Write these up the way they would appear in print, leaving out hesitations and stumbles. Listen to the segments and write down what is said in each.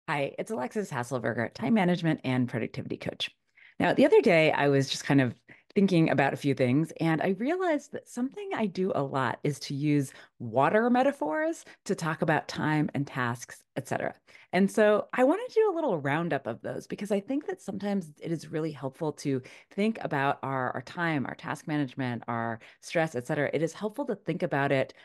Hi, it's Alexis Hasselberger, time management and productivity coach. Now, the other day, I was just kind of thinking about a few things, and I realized that something I do a lot is to use water metaphors to talk about time and tasks, etc. And so I wanted to do a little roundup of those because I think that sometimes it is really helpful to think about our time, our task management, our stress, etc. It is helpful to think about it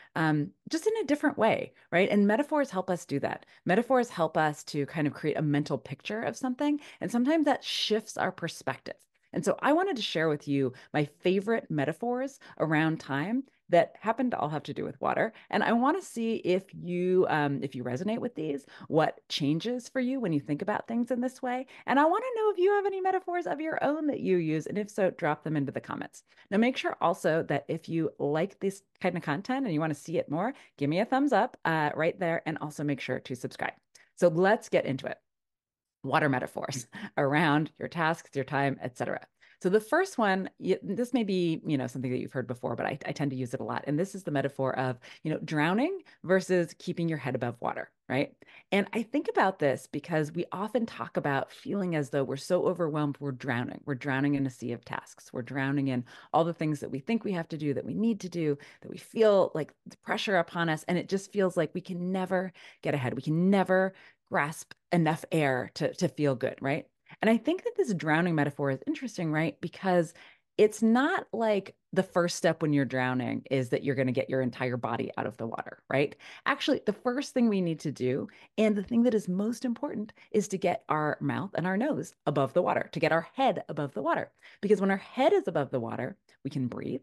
just in a different way, right? And metaphors help us do that. Metaphors help us to kind of create a mental picture of something, and sometimes that shifts our perspective. And so I wanted to share with you my favorite metaphors around time that happen to all have to do with water. And I want to see if you resonate with these, what changes for you when you think about things in this way. And I want to know if you have any metaphors of your own that you use, and if so, drop them into the comments. Now, make sure also that if you like this kind of content and you want to see it more, give me a thumbs up right there, and also make sure to subscribe. So let's get into it. Water metaphors around your tasks, your time, etc. So the first one, this may be, something that you've heard before, but I tend to use it a lot. And this is the metaphor of, drowning versus keeping your head above water, right? And I think about this because we often talk about feeling as though we're so overwhelmed, we're drowning. We're drowning in a sea of tasks. We're drowning in all the things that we think we have to do, that we need to do, that we feel like the pressure upon us. And it just feels like we can never get ahead. We can never grasp enough air to feel good, right? And I think that this drowning metaphor is interesting, right? Because it's not like the first step when you're drowning is that you're going to get your entire body out of the water, right? Actually, the first thing we need to do, and the thing that is most important, is to get our mouth and our nose above the water, to get our head above the water. Because when our head is above the water, we can breathe,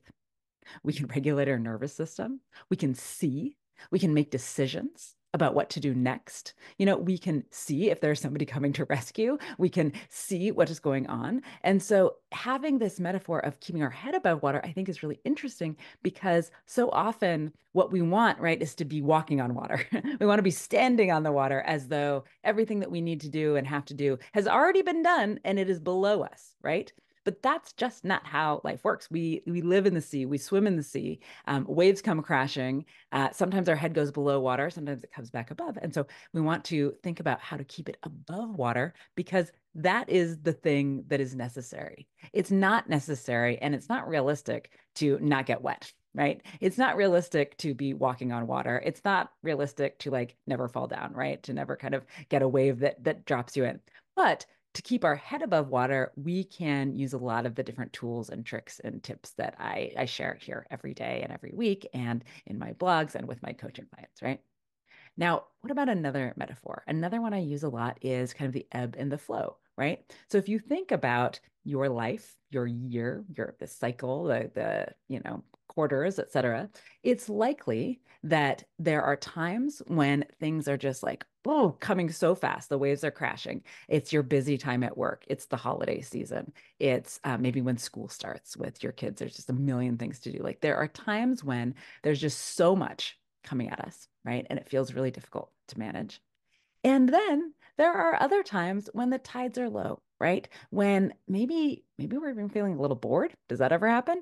we can regulate our nervous system. We can see. We can make decisions about what to do next. We can see if there's somebody coming to rescue. We can see what is going on. And so having this metaphor of keeping our head above water, I think is really interesting because so often what we want, right, is to be walking on water. We want to be standing on the water as though everything that we need to do and have to do has already been done and it is below us, right? But that's just not how life works. We live in the sea, we swim in the sea. Waves come crashing. Sometimes our head goes below water, sometimes it comes back above. And so we want to think about how to keep it above water because that is the thing that is necessary. It's not necessary and it's not realistic to not get wet. Right. It's not realistic to be walking on water. It's not realistic to like never fall down, right? To never kind of get a wave that drops you in. But to keep our head above water, we can use a lot of the different tools and tricks and tips that I share here every day and every week and in my blogs and with my coaching clients, right? Now, what about another metaphor? Another one I use a lot is kind of the ebb and the flow, right? So if you think about your life, your year, your the cycle, the quarters, et cetera, it's likely that there are times when things are just like, oh, coming so fast, the waves are crashing. It's your busy time at work. It's the holiday season. It's maybe when school starts with your kids. There's just a million things to do. Like there are times when there's just so much coming at us, right? And it feels really difficult to manage. And then there are other times when the tides are low, right? When maybe we're even feeling a little bored. Does that ever happen?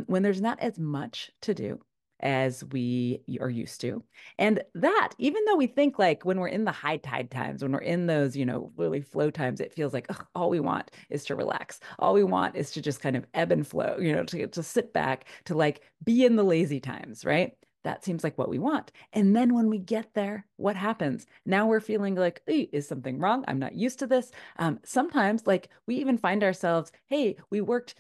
When there's not as much to do as we are used to. And that, even though we think like when we're in the high tide times, when we're in those, really flow times, it feels like ugh, all we want is to relax. All we want is to just kind of ebb and flow, to sit back, to like be in the lazy times, right? That seems like what we want. And then when we get there, what happens? Now we're feeling like, hey, is something wrong? I'm not used to this. Sometimes, like, we even find ourselves, hey, we worked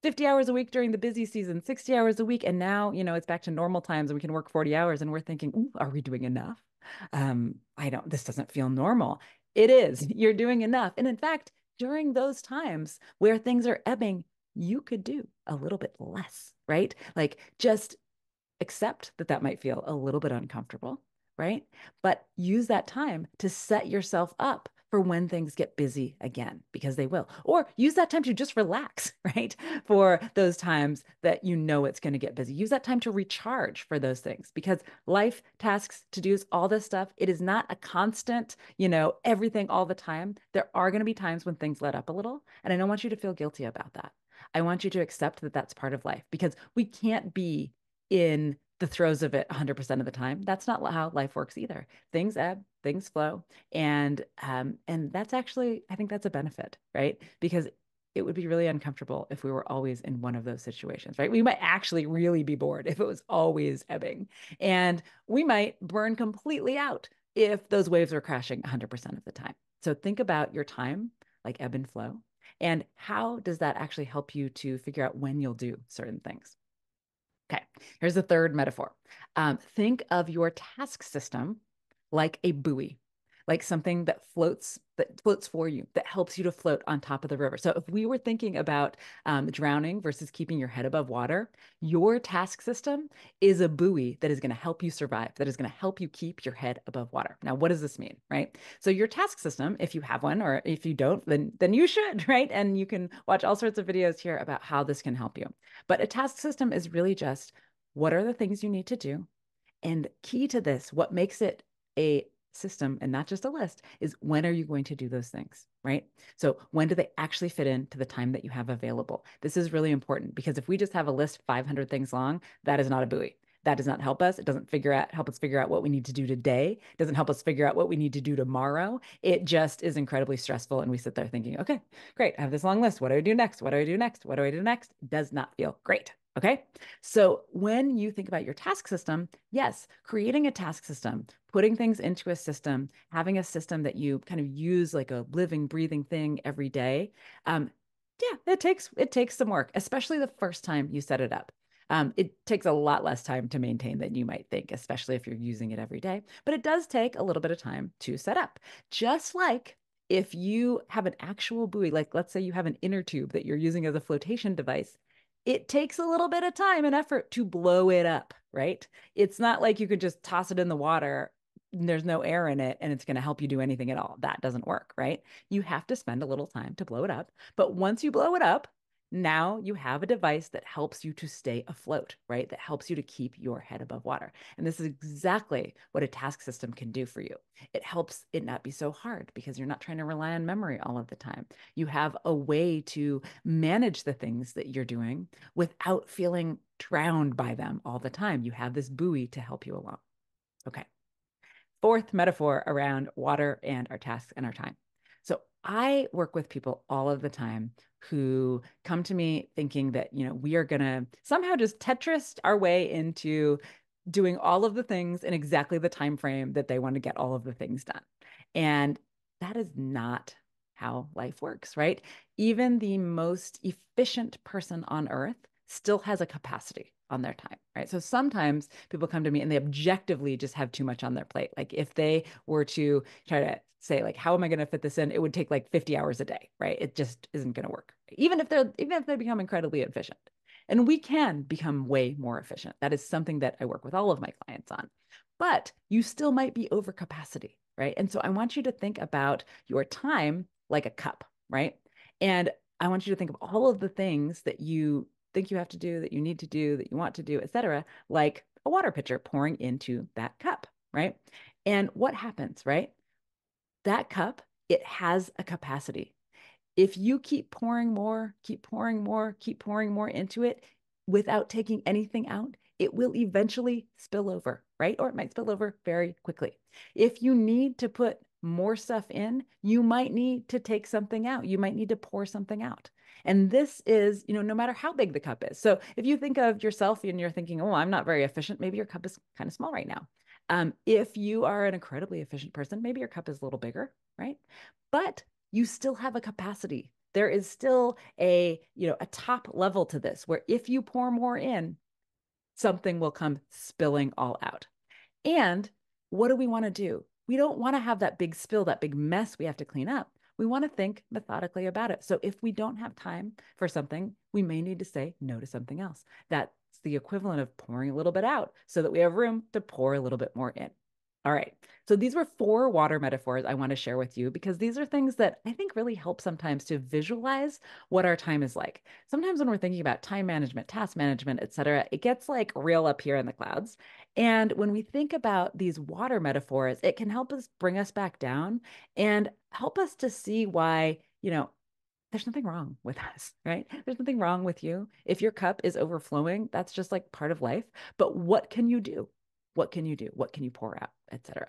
50 hours a week during the busy season, 60 hours a week, and now, it's back to normal times and we can work 40 hours. And we're thinking, ooh, are we doing enough? This doesn't feel normal. It is. You're doing enough. And in fact, during those times where things are ebbing, you could do a little bit less, right? Like just accept that that might feel a little bit uncomfortable, right? But use that time to set yourself up for when things get busy again, because they will. Or use that time to just relax, right? For those times that you know it's going to get busy. Use that time to recharge for those things because life, tasks, to dos, all this stuff, it is not a constant, everything all the time. There are going to be times when things let up a little. And I don't want you to feel guilty about that. I want you to accept that that's part of life because we can't be in the throes of it 100% of the time. That's not how life works either. Things ebb, things flow. And that's actually, I think that's a benefit, right? Because it would be really uncomfortable if we were always in one of those situations, right? We might actually really be bored if it was always ebbing. And we might burn completely out if those waves are crashing 100% of the time. So think about your time, like ebb and flow, and how does that actually help you to figure out when you'll do certain things? Okay, here's the third metaphor. Think of your task system like a buoy, like something that floats for you, that helps you to float on top of the river. So if we were thinking about drowning versus keeping your head above water, your task system is a buoy that is going to help you survive, that is going to help you keep your head above water. Now, what does this mean, right? So your task system, if you have one, or if you don't, then you should, right? And you can watch all sorts of videos here about how this can help you. But a task system is really just what are the things you need to do? And key to this, what makes it a system and not just a list, is when are you going to do those things, right? So when do they actually fit into the time that you have available? This is really important because if we just have a list 500 things long, that is not a buoy. That does not help us. It doesn't help us figure out what we need to do today. It doesn't help us figure out what we need to do tomorrow. It just is incredibly stressful. And we sit there thinking, okay, great. I have this long list. What do I do next? What do I do next? What do I do next? Does not feel great. Okay. So when you think about your task system, yes, creating a task system, putting things into a system, having a system that you kind of use like a living, breathing thing every day. Yeah, it takes some work, especially the first time you set it up. It takes a lot less time to maintain than you might think, especially if you're using it every day. But it does take a little bit of time to set up. Just like if you have an actual buoy, like let's say you have an inner tube that you're using as a flotation device, it takes a little bit of time and effort to blow it up, right? It's not like you could just toss it in the water and there's no air in it and it's going to help you do anything at all. That doesn't work, right? You have to spend a little time to blow it up. But once you blow it up, now you have a device that helps you to stay afloat, right? That helps you to keep your head above water. And this is exactly what a task system can do for you. It helps it not be so hard because you're not trying to rely on memory all of the time. You have a way to manage the things that you're doing without feeling drowned by them all the time. You have this buoy to help you along. Okay. Fourth metaphor around water and our tasks and our time. So I work with people all of the time who come to me thinking that, we are going to somehow just Tetris our way into doing all of the things in exactly the time frame that they want to get all of the things done. And that is not how life works, right? Even the most efficient person on earth still has a capacity on their time, right? So sometimes people come to me and they objectively just have too much on their plate. Like if they were to try to say like, how am I going to fit this in? It would take like 50 hours a day, right? It just isn't going to work. Even if they become incredibly efficient. And we can become way more efficient. That is something that I work with all of my clients on. But you still might be over capacity, right? And so I want you to think about your time like a cup, right? And I want you to think of all of the things that you think you have to do, that you need to do, that you want to do, et cetera, like a water pitcher pouring into that cup, right? And what happens, right? That cup, it has a capacity. If you keep pouring more, keep pouring more, keep pouring more into it without taking anything out, it will eventually spill over, right? Or it might spill over very quickly. If you need to put more stuff in, you might need to take something out. You might need to pour something out. And this is, no matter how big the cup is. So if you think of yourself and you're thinking, oh, I'm not very efficient, maybe your cup is kind of small right now. If you are an incredibly efficient person, maybe your cup is a little bigger, right? But you still have a capacity. There is still a top level to this where if you pour more in, something will come spilling all out. And what do we want to do? We don't want to have that big spill, that big mess we have to clean up. We want to think methodically about it. So if we don't have time for something, we may need to say no to something else. That's the equivalent of pouring a little bit out so that we have room to pour a little bit more in. All right. So these were four water metaphors I want to share with you because these are things that I think really help sometimes to visualize what our time is like. Sometimes when we're thinking about time management, task management, et cetera, it gets like real up here in the clouds. And when we think about these water metaphors, it can help us bring us back down and help us to see why, there's nothing wrong with us, right? There's nothing wrong with you. If your cup is overflowing, that's just like part of life. But what can you do? What can you do? What can you pour out, etc.?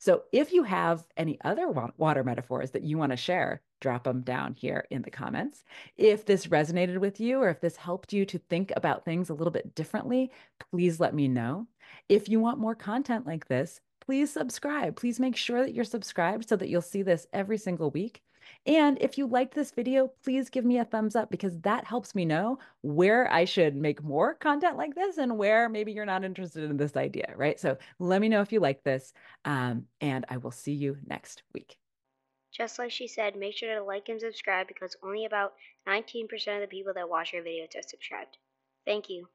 So if you have any other water metaphors that you want to share, drop them down here in the comments. If this resonated with you or if this helped you to think about things a little bit differently, please let me know. If you want more content like this, please subscribe. Please make sure that you're subscribed so that you'll see this every single week. And if you liked this video, please give me a thumbs up because that helps me know where I should make more content like this and where maybe you're not interested in this idea, right? So let me know if you like this, and I will see you next week. Just like she said, make sure to like and subscribe because only about 19% of the people that watch our videos are subscribed. Thank you.